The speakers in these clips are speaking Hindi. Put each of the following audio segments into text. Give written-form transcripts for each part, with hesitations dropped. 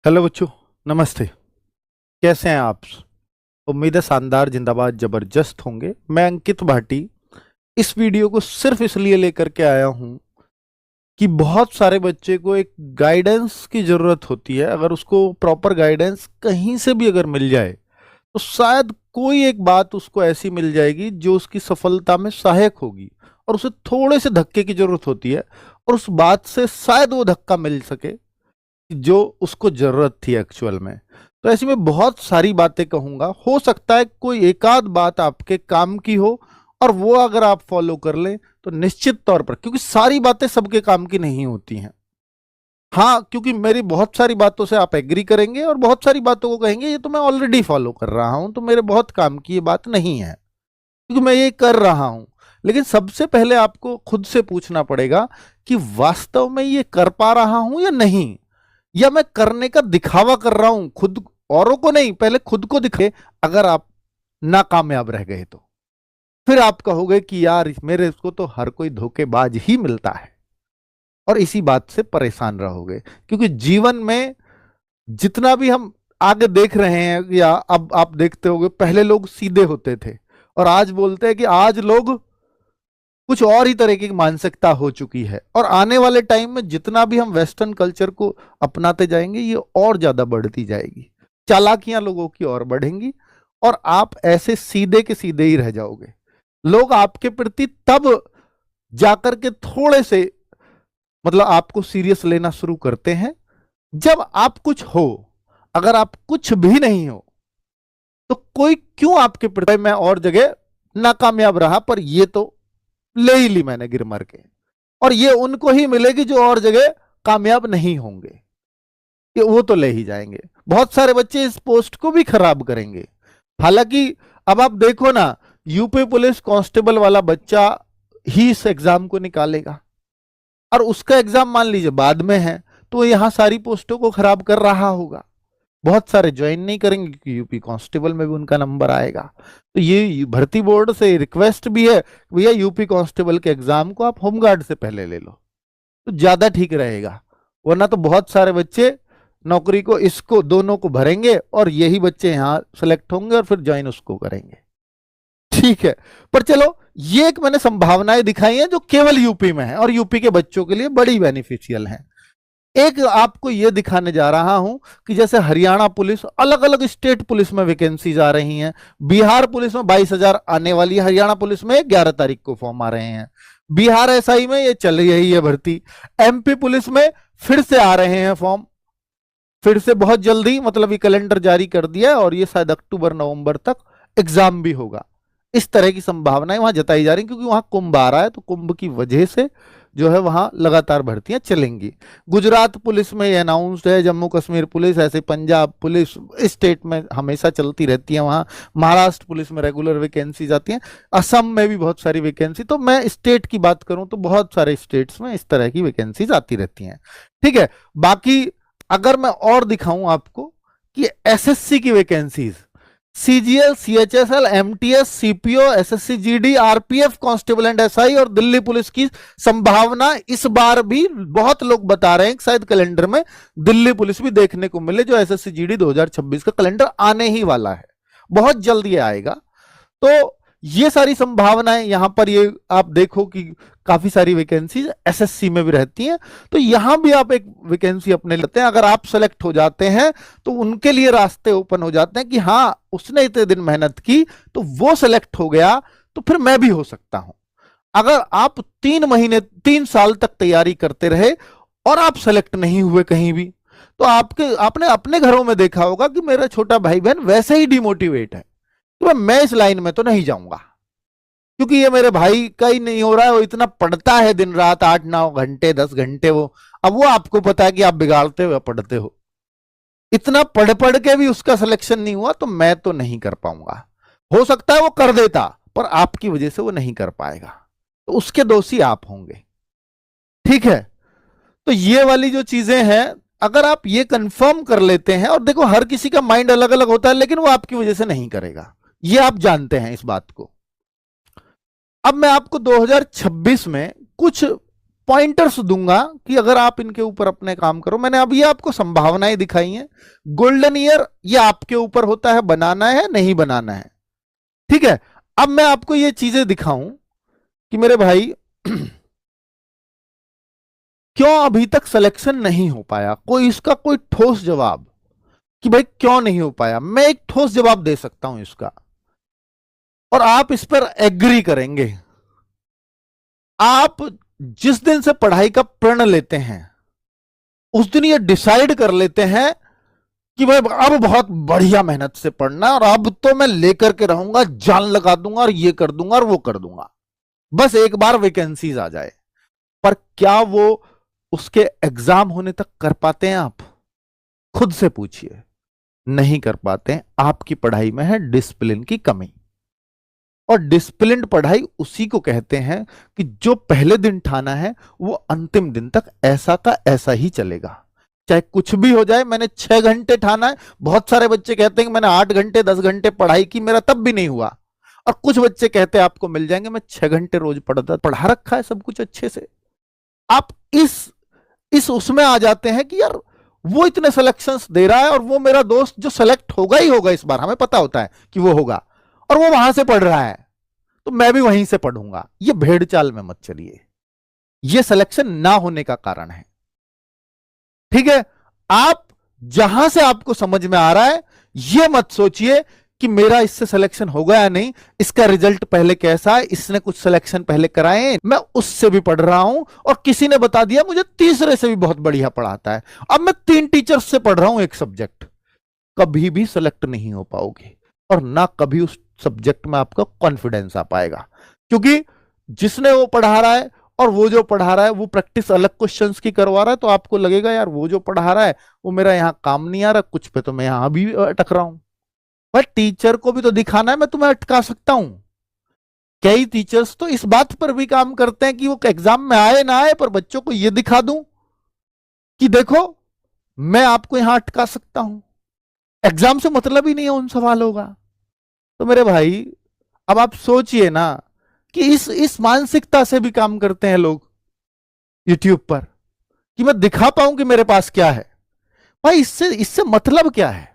हेलो बच्चों, नमस्ते। कैसे हैं आप? उम्मीद है शानदार, जिंदाबाद, जबरदस्त होंगे। मैं अंकित भाटी इस वीडियो को सिर्फ इसलिए लेकर के आया हूं कि बहुत सारे बच्चे को एक गाइडेंस की जरूरत होती है। अगर उसको प्रॉपर गाइडेंस कहीं से भी अगर मिल जाए तो शायद कोई एक बात उसको ऐसी मिल जाएगी जो उसकी सफलता में सहायक होगी, और उसे थोड़े से धक्के की जरूरत होती है, और उस बात से शायद वो धक्का मिल सके जो उसको जरूरत थी एक्चुअल में। तो ऐसी मैं बहुत सारी बातें कहूंगा, हो सकता है कोई एकाध बात आपके काम की हो, और वो अगर आप फॉलो कर लें तो निश्चित तौर पर, क्योंकि सारी बातें सबके काम की नहीं होती हैं। हाँ, क्योंकि मेरी बहुत सारी बातों से आप एग्री करेंगे और बहुत सारी बातों को कहेंगे ये तो मैं ऑलरेडी फॉलो कर रहा हूं, तो मेरे बहुत काम की ये बात नहीं है, क्योंकि मैं ये कर रहा हूं। लेकिन सबसे पहले आपको खुद से पूछना पड़ेगा कि वास्तव में ये कर पा रहा हूं या नहीं, या मैं करने का दिखावा कर रहा हूं, खुद औरों को नहीं, पहले खुद को दिखे। अगर आप नाकामयाब रह गए तो फिर आप कहोगे कि यार मेरे को तो हर कोई धोखेबाज ही मिलता है, और इसी बात से परेशान रहोगे। क्योंकि जीवन में जितना भी हम आगे देख रहे हैं, या अब आप देखते होगे, पहले लोग सीधे होते थे और आज बोलते हैं कि आज लोग कुछ और ही तरह की मानसिकता हो चुकी है। और आने वाले टाइम में जितना भी हम वेस्टर्न कल्चर को अपनाते जाएंगे ये और ज्यादा बढ़ती जाएगी, चालाकियां लोगों की और बढ़ेंगी, और आप ऐसे सीधे के सीधे ही रह जाओगे। लोग आपके प्रति तब जाकर के थोड़े से मतलब आपको सीरियस लेना शुरू करते हैं जब आप कुछ हो। अगर आप कुछ भी नहीं हो तो कोई क्यों आपके प्रति, मैं और जगह नाकामयाब रहा पर ये तो ले ही ली मैंने गिर मर के, और ये उनको ही मिलेगी जो और जगह कामयाब नहीं होंगे, ये वो तो ले ही जाएंगे। बहुत सारे बच्चे इस पोस्ट को भी खराब करेंगे। हालांकि अब आप देखो ना, यूपी पुलिस कांस्टेबल वाला बच्चा ही इस एग्जाम को निकालेगा, और उसका एग्जाम मान लीजिए बाद में है, तो यहां सारी पोस्टों को खराब कर रहा होगा। बहुत सारे ज्वाइन नहीं करेंगे क्योंकि यूपी कांस्टेबल में भी उनका नंबर आएगा। तो ये भर्ती बोर्ड से रिक्वेस्ट भी है, भैया यूपी कांस्टेबल के एग्जाम को आप होमगार्ड से पहले ले लो तो ज्यादा ठीक रहेगा। वरना तो बहुत सारे बच्चे नौकरी को, इसको दोनों को भरेंगे, और यही बच्चे यहाँ सेलेक्ट होंगे और फिर ज्वाइन उसको करेंगे। ठीक है, पर चलो, ये एक मैंने संभावनाएं दिखाई हैं जो केवल यूपी में है और यूपी के बच्चों के लिए बड़ी बेनिफिशियल है। एक आपको यह दिखाने जा रहा हूं कि जैसे हरियाणा पुलिस, अलग अलग स्टेट पुलिस में वैकेंसीज आ रही हैं। बिहार पुलिस में 22,000 आने वाली है, हरियाणा पुलिस में 11 तारीख को फॉर्म आ रहे हैं, बिहार एसआई में ये चल रही है भर्ती, एमपी पुलिस में फिर से आ रहे हैं फॉर्म, फिर से बहुत जल्दी, मतलब ये कैलेंडर जारी कर दिया है और ये शायद अक्टूबर नवंबर तक एग्जाम भी होगा। इस तरह की संभावनाएं वहां जताई जा रही क्योंकि वहां कुंभ आ रहा है, तो कुंभ की वजह से जो है वहां लगातार भर्तियां चलेंगी। गुजरात पुलिस में ये अनाउंस्ड है, जम्मू कश्मीर पुलिस, ऐसे पंजाब पुलिस स्टेट में हमेशा चलती रहती है वहां, महाराष्ट्र पुलिस में रेगुलर वैकेंसीज आती हैं, असम में भी बहुत सारी वैकेंसी। तो मैं स्टेट की बात करूं तो बहुत सारे स्टेट्स में इस तरह की वैकेंसीज आती रहती हैं। ठीक है, बाकी अगर मैं और दिखाऊं आपको कि एसएससी की vacancies, CGL, CHSL, MTS, CPO, SSC GD, RPF, constable and SI और दिल्ली पुलिस की संभावना इस बार भी बहुत लोग बता रहे हैं कि शायद कैलेंडर में दिल्ली पुलिस भी देखने को मिले, जो एसएससी जीडी 2026 का कैलेंडर आने ही वाला है, बहुत जल्द ये आएगा। तो ये सारी संभावनाएं यहां पर, ये आप देखो कि काफी सारी वैकेंसीज एसएससी में भी रहती हैं, तो यहां भी आप एक वैकेंसी अपने लेते हैं। अगर आप सेलेक्ट हो जाते हैं तो उनके लिए रास्ते ओपन हो जाते हैं कि हाँ, उसने इतने दिन मेहनत की तो वो सेलेक्ट हो गया, तो फिर मैं भी हो सकता हूं। अगर आप 3 महीने 3 साल तक तैयारी करते रहे और आप सेलेक्ट नहीं हुए कहीं भी, तो आपने अपने घरों में देखा होगा कि मेरा छोटा भाई बहन वैसे ही डिमोटिवेट है, तो मैं इस लाइन में तो नहीं जाऊंगा क्योंकि ये मेरे भाई का ही नहीं हो रहा है, वो इतना पढ़ता है दिन रात 8-9 घंटे 10 घंटे वो, अब वो आपको पता है कि आप बिगाड़ते हो या पढ़ते हो, इतना पढ़ पढ़ के भी उसका सिलेक्शन नहीं हुआ, तो मैं तो नहीं कर पाऊंगा। हो सकता है वो कर देता पर आपकी वजह से वो नहीं कर पाएगा, तो उसके दोषी आप होंगे। ठीक है, तो ये वाली जो चीजें हैं, अगर आप ये कंफर्म कर लेते हैं, और देखो हर किसी का माइंड अलग अलग होता है, लेकिन वो आपकी वजह से नहीं करेगा, ये आप जानते हैं इस बात को। अब मैं आपको 2026 में कुछ पॉइंटर्स दूंगा कि अगर आप इनके ऊपर अपने काम करो। मैंने अब ये आपको संभावनाएं दिखाई हैं। गोल्डन ईयर ये आपके ऊपर होता है, बनाना है नहीं बनाना है, ठीक है। अब मैं आपको ये चीजें दिखाऊं कि मेरे भाई क्यों अभी तक सिलेक्शन नहीं हो पाया। कोई इसका कोई ठोस जवाब कि भाई क्यों नहीं हो पाया, मैं एक ठोस जवाब दे सकता हूं इसका, और आप इस पर एग्री करेंगे। आप जिस दिन से पढ़ाई का प्रण लेते हैं उस दिन ये डिसाइड कर लेते हैं कि भाई अब बहुत बढ़िया मेहनत से पढ़ना, और अब तो मैं लेकर के रहूंगा, जान लगा दूंगा और ये कर दूंगा और वो कर दूंगा, बस एक बार वैकेंसीज आ जाए। पर क्या वो उसके एग्जाम होने तक कर पाते हैं? आप खुद से पूछिए, नहीं कर पाते हैं। आपकी पढ़ाई में है डिसिप्लिन की कमी। और डिसिप्लिन पढ़ाई उसी को कहते हैं कि जो पहले दिन ठाना है वो अंतिम दिन तक ऐसा का ऐसा ही चलेगा, चाहे कुछ भी हो जाए। मैंने 6 घंटे ठाना है। बहुत सारे बच्चे कहते हैं कि मैंने 8 घंटे 10 घंटे पढ़ाई की, मेरा तब भी नहीं हुआ। और कुछ बच्चे कहते हैं आपको मिल जाएंगे, मैं 6 घंटे रोज पढ़ा रखा है सब कुछ अच्छे से। आप इस उसमें आ जाते हैं कि यार वो इतने सिलेक्शंस दे रहा है और वो मेरा दोस्त जो सेलेक्ट होगा ही होगा इस बार, हमें पता होता है कि वो होगा, और वो वहां से पढ़ रहा है तो मैं भी वहीं से पढ़ूंगा। ये भेड़ चाल में मत चलिए, ये सिलेक्शन ना होने का कारण है, ठीक है। आप जहां से आपको समझ में आ रहा है ये मत सोचिए कि मेरा इससे सिलेक्शन होगा या नहीं, इसका रिजल्ट पहले कैसा है, इसने कुछ सिलेक्शन पहले कराए, मैं उससे भी पढ़ रहा हूं और किसी ने बता दिया मुझे तीसरे से भी बहुत बढ़िया पढ़ाता है, अब मैं 3 टीचर्स से पढ़ रहा हूं एक सब्जेक्ट। कभी भी सिलेक्ट नहीं हो पाओगे और ना कभी उस सब्जेक्ट में आपका कॉन्फिडेंस आ पाएगा, क्योंकि जिसने वो पढ़ा रहा है और वो जो पढ़ा रहा है वो प्रैक्टिस अलग क्वेश्चंस की करवा रहा है, तो आपको लगेगा यार वो जो पढ़ा रहा है वो मेरा यहां काम नहीं आ रहा, कुछ पे तो मैं यहां भी अटक रहा हूं। पर टीचर को भी तो दिखाना है मैं तुम्हें अटका सकता हूं। कई टीचर्स तो इस बात पर भी काम करते हैं कि वो एग्जाम में आए ना आए पर बच्चों को ये दिखा दूं कि देखो मैं आपको यहां अटका सकता हूं। एग्जाम से मतलब ही नहीं है उन सवालों का। तो मेरे भाई अब आप सोचिए ना कि इस मानसिकता से भी काम करते हैं लोग यूट्यूब पर कि मैं दिखा पाऊं कि मेरे पास क्या है। भाई इससे इससे मतलब क्या है?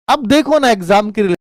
अब देखो ना एग्जाम की